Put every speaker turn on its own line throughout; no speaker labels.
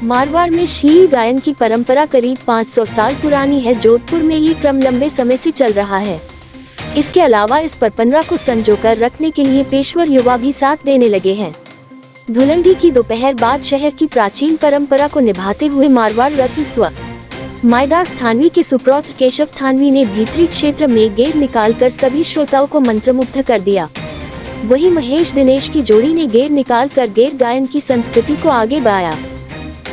मारवाड़ में शील गायन की परंपरा करीब 500 साल पुरानी है। जोधपुर में ये क्रम लंबे समय से चल रहा है। इसके अलावा इस परंपरा को संजोकर रखने के लिए पेशवर युवा भी साथ देने लगे हैं। धुलंडी की दोपहर बाद शहर की प्राचीन परंपरा को निभाते हुए मारवाड़ रत्न स्व मायदास थानवी के सुपुत्र केशव थानवी ने भीतरी क्षेत्र में गेर निकालकर सभी श्रोताओं को मंत्रमुग्ध कर दिया। वहीं महेश दिनेश की जोड़ी ने गेर निकालकर गेर गायन की संस्कृति को आगे बढ़ाया।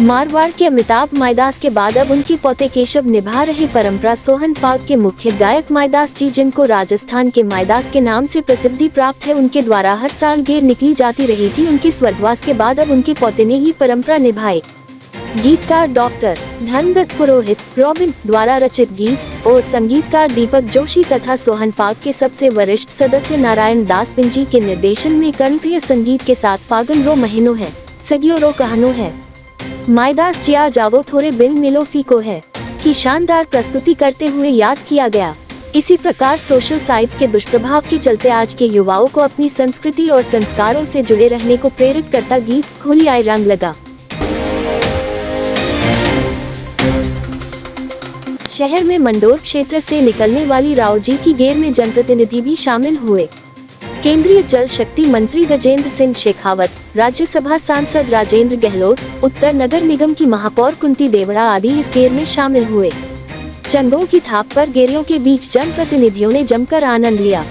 मारवाड़ के अमिताभ मायदास के बाद अब उनके पोते केशव निभा रहे परंपरा। सोहन फाग के मुख्य गायक मायदास जी, जिनको राजस्थान के मायदास के नाम से प्रसिद्धि प्राप्त है, उनके द्वारा हर साल गेर निकली जाती रही थी। उनके स्वर्गवास के बाद अब उनके पोते ने ये परंपरा निभाई। गीतकार डॉक्टर धर्मदत्त पुरोहित, रॉबिन द्वारा रचित गीत और संगीतकार दीपक जोशी तथा सोहन फाग के सबसे वरिष्ठ सदस्य नारायण दास पिंजी के निर्देशन में कर्णप्रिय संगीत के साथ फागन रो महीनों है, सगियो रो कहानो है, मायदास जिया जावो थोड़े बिन मिलो फीको है की शानदार प्रस्तुति करते हुए याद किया गया। इसी प्रकार सोशल साइट्स के दुष्प्रभाव के चलते आज के युवाओं को अपनी संस्कृति और संस्कारों से जुड़े रहने को प्रेरित करता गीत होली आए रंग लगा। शहर में मंडोर क्षेत्र से निकलने वाली राव जी की गेर में जनप्रतिनिधि भी शामिल हुए। केंद्रीय जल शक्ति मंत्री गजेंद्र सिंह शेखावत, राज्यसभा सांसद राजेंद्र गहलोत, उत्तर नगर निगम की महापौर कुंती देवड़ा आदि इस गेर में शामिल हुए। चंदों की थाप पर गेरियों के बीच जनप्रतिनिधियों ने जमकर आनंद लिया।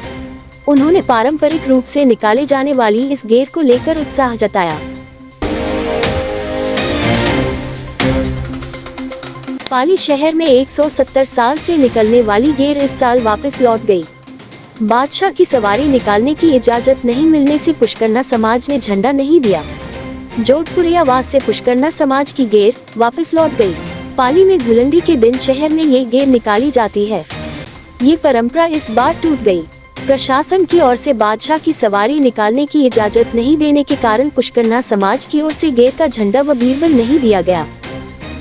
उन्होंने पारंपरिक रूप से निकाले जाने वाली इस गेर को लेकर उत्साह जताया। पाली शहर में 170 साल से निकलने वाली गेर इस साल वापस लौट गई। बादशाह की सवारी निकालने की इजाजत नहीं मिलने से पुष्करना समाज ने झंडा नहीं दिया। जोधपुरिया वास से पुष्करना समाज की गेर वापस लौट गई। पाली में धुलंडी के दिन शहर में ये गेर निकाली जाती है। ये परंपरा इस बार टूट गई। प्रशासन की ओर से बादशाह की सवारी निकालने की इजाजत नहीं देने के कारण पुष्करना समाज की ओर से गेर का झंडा व बीरबल नहीं दिया गया।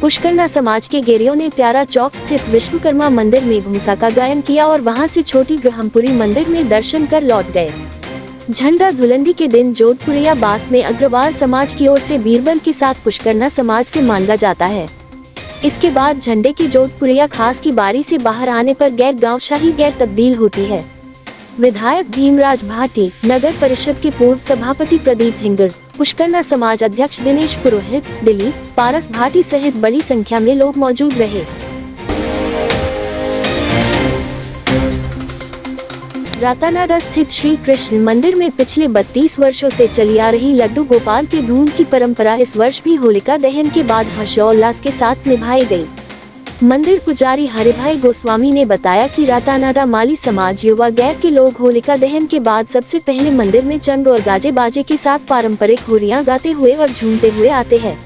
पुष्करना समाज के गेरियों ने प्यारा चौक स्थित विश्वकर्मा मंदिर में घूसा का गायन किया और वहां से छोटी ग्रहमपुरी मंदिर में दर्शन कर लौट गए। झंडा धुलंडी के दिन जोधपुरिया बास में अग्रवाल समाज की ओर से बीरबल के साथ पुष्करना समाज से मांगा जाता है। इसके बाद झंडे के जोधपुरिया खास की बारी से बाहर आने पर गैर गांवशाही गैर तब्दील होती है। विधायक भीमराज भाटी, नगर परिषद के पूर्व सभापति प्रदीप हिंगर, पुष्करना समाज अध्यक्ष दिनेश पुरोहित, दिलीप पारस भाटी सहित बड़ी संख्या में लोग मौजूद रहे। रातानाडा स्थित श्री कृष्ण मंदिर में पिछले 32 वर्षों से चली आ रही लड्डू गोपाल के धूम की परंपरा इस वर्ष भी होलिका दहन के बाद हर्षोल्लास के साथ निभाई गई। मंदिर पुजारी हरिभाई गोस्वामी ने बताया कि रातानाडा माली समाज युवा गैर के लोग होलिका दहन के बाद सबसे पहले मंदिर में चंग और गाजे बाजे के साथ पारंपरिक होलियां गाते हुए और झूमते हुए आते हैं।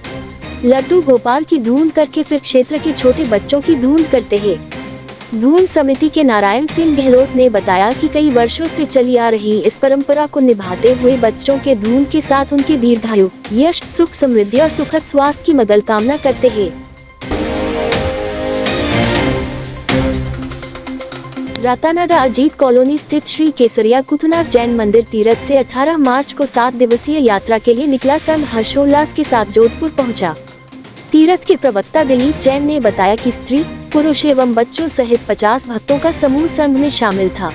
लड्डू गोपाल की धून करके फिर क्षेत्र के छोटे बच्चों की धून करते हैं। धून समिति के नारायण सिंह गहलोत ने बताया कि कई वर्षों से चली आ रही इस परंपरा को निभाते हुए बच्चों के धून के साथ उनकी दीर्घायु, यश, सुख, समृद्धि और सुखद स्वास्थ्य की मंगल कामना करते हैं। रातानाडा अजीत कॉलोनी स्थित श्री केसरिया कुथुनाथ जैन मंदिर तीरथ से 18 मार्च को 7 दिवसीय यात्रा के लिए निकला संघ हर्षोल्लास के साथ जोधपुर पहुंचा। तीरथ के प्रवक्ता दिलीप जैन ने बताया कि स्त्री, पुरुष एवं बच्चों सहित 50 भक्तों का समूह संघ में शामिल था।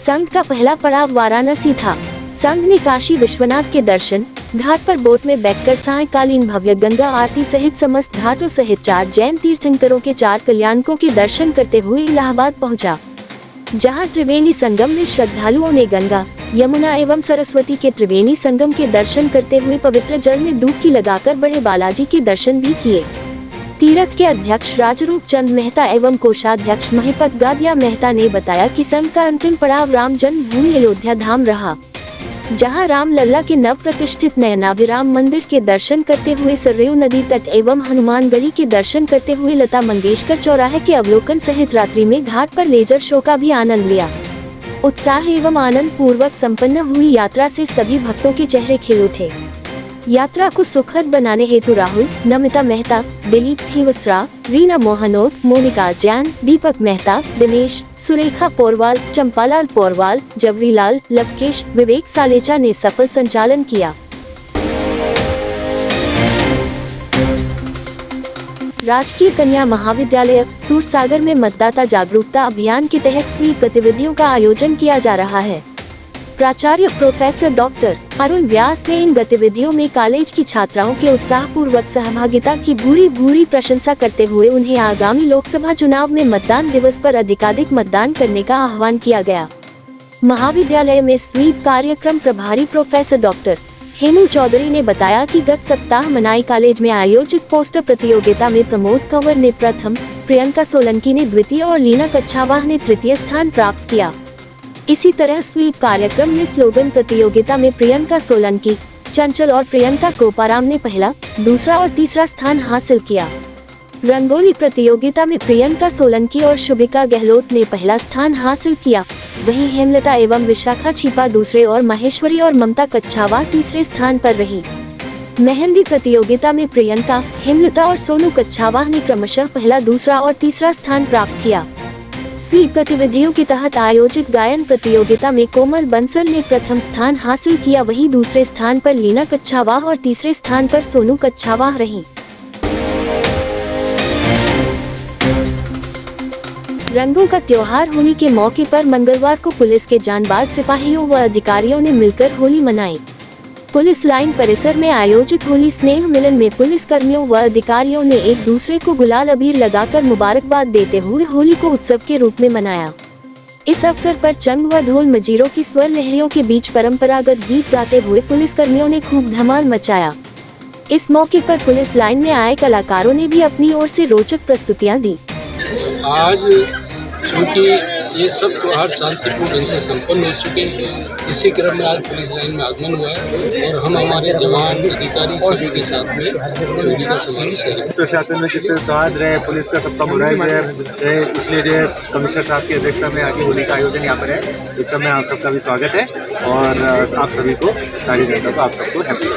संघ का पहला पड़ाव वाराणसी था। संघ ने काशी विश्वनाथ के दर्शन, घाट पर बोट में बैठकर सायंकालीन भव्य गंगा आरती सहित समस्त घाटों सहित 4 जैन तीर्थंकरों के 4 कल्याणकों के दर्शन करते हुए इलाहाबाद पहुंचा, जहां त्रिवेणी संगम में श्रद्धालुओं ने गंगा, यमुना एवं सरस्वती के त्रिवेणी संगम के दर्शन करते हुए पवित्र जल में डुबकी लगाकर बड़े बालाजी के दर्शन भी किए। तीरथ के अध्यक्ष राजरूप चंद मेहता एवं कोषाध्यक्ष महिपत गादिया मेहता ने बताया कि संघ का अंतिम पड़ाव राम जन्मभूमि अयोध्या धाम रहा, जहां राम लल्ला के नव प्रतिष्ठित नयनाभिराम मंदिर के दर्शन करते हुए सरयू नदी तट एवं हनुमान गढ़ी के दर्शन करते हुए लता मंगेशकर चौराहे के अवलोकन सहित रात्रि में घाट पर लेजर शो का भी आनंद लिया। उत्साह एवं आनंद पूर्वक संपन्न हुई यात्रा से सभी भक्तों के चेहरे खिल उठे। यात्रा को सुखद बनाने हेतु राहुल, नमिता मेहता, दिलीप खीवसरा, रीना मोहनोत, मोनिका जैन, दीपक मेहता, दिनेश, सुरेखा पोरवाल, चंपालाल पोरवाल, जवरीलाल, लवकेश, विवेक सालेचा ने सफल संचालन किया। राजकीय कन्या महाविद्यालय सूरसागर में मतदाता जागरूकता अभियान के तहत स्वीप गतिविधियों का आयोजन किया जा रहा है। प्राचार्य प्रोफेसर डॉक्टर अरुण व्यास ने इन गतिविधियों में कॉलेज की छात्राओं के उत्साहपूर्वक सहभागिता की भूरी प्रशंसा करते हुए उन्हें आगामी लोकसभा चुनाव में मतदान दिवस पर अधिकाधिक मतदान करने का आह्वान किया गया। महाविद्यालय में स्वीप कार्यक्रम प्रभारी प्रोफेसर डॉक्टर हेमू चौधरी ने बताया कि गत सप्ताह मनाई कॉलेज में आयोजित पोस्टर प्रतियोगिता में प्रमोद कंवर ने प्रथम, प्रियंका सोलंकी ने द्वितीय और लीना कच्छावाह ने तृतीय स्थान प्राप्त किया। इसी तरह स्वीप कार्यक्रम में स्लोगन प्रतियोगिता में प्रियंका सोलंकी, चंचल और प्रियंका कोपाराम ने पहला, दूसरा और तीसरा स्थान हासिल किया। रंगोली प्रतियोगिता में प्रियंका सोलंकी और शुभिका गहलोत ने पहला स्थान हासिल किया। वहीं हेमलता एवं विशाखा छिपा दूसरे और महेश्वरी और ममता कच्छावा तीसरे स्थान पर रही। मेहंदी प्रतियोगिता में प्रियंका, हेमलता और सोनू कच्छावा ने क्रमशः पहला, दूसरा और तीसरा स्थान प्राप्त किया। स्वीप गतिविधियों के तहत आयोजित गायन प्रतियोगिता में कोमल बंसल ने प्रथम स्थान हासिल किया। वहीं दूसरे स्थान पर लीना कच्छावा और तीसरे स्थान पर सोनू कच्छावा रही। रंगों का त्योहार होली के मौके पर मंगलवार को पुलिस के जांबाज सिपाहियों व अधिकारियों ने मिलकर होली मनाई। पुलिस लाइन परिसर में आयोजित होली स्नेह मिलन में पुलिस कर्मियों व अधिकारियों ने एक दूसरे को गुलाल अबीर लगाकर मुबारकबाद देते हुए होली को उत्सव के रूप में मनाया। इस अवसर पर चंग व ढोल मजीरों की स्वर लहरियों के बीच परंपरागत गीत गाते हुए पुलिस कर्मियों ने खूब धमाल मचाया। इस मौके पर पुलिस लाइन में आए कलाकारों ने भी अपनी ओर से रोचक प्रस्तुतियां दी।
आज चूँकि ये सब त्योहार शांतिपूर्ण ढंग से संपन्न हो चुके हैं, इसी क्रम में आज पुलिस लाइन में आगमन हुआ है और हम हमारे जवान अधिकारी सभी के साथ में होली का समारोह करेंगे।
प्रशासन में जिससे स्वाद रहे, पुलिस का सबका मुराद रहे, इसलिए जो कमिश्नर साहब की अध्यक्षता में आज होली का आयोजन यहाँ पर है। इस समय आप सबका भी स्वागत है और आप सभी को, सारी जनता को, आप सबको हैप्पी।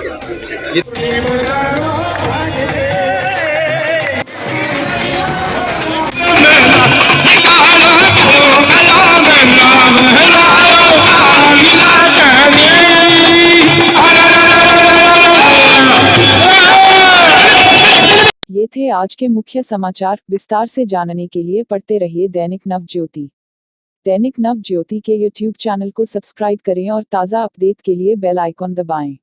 ये थे आज के मुख्य समाचार। विस्तार से जानने के लिए पढ़ते रहिए दैनिक नव ज्योति। दैनिक नव ज्योति के YouTube चैनल को सब्सक्राइब करें और ताज़ा अपडेट के लिए बेल आइकॉन दबाएं।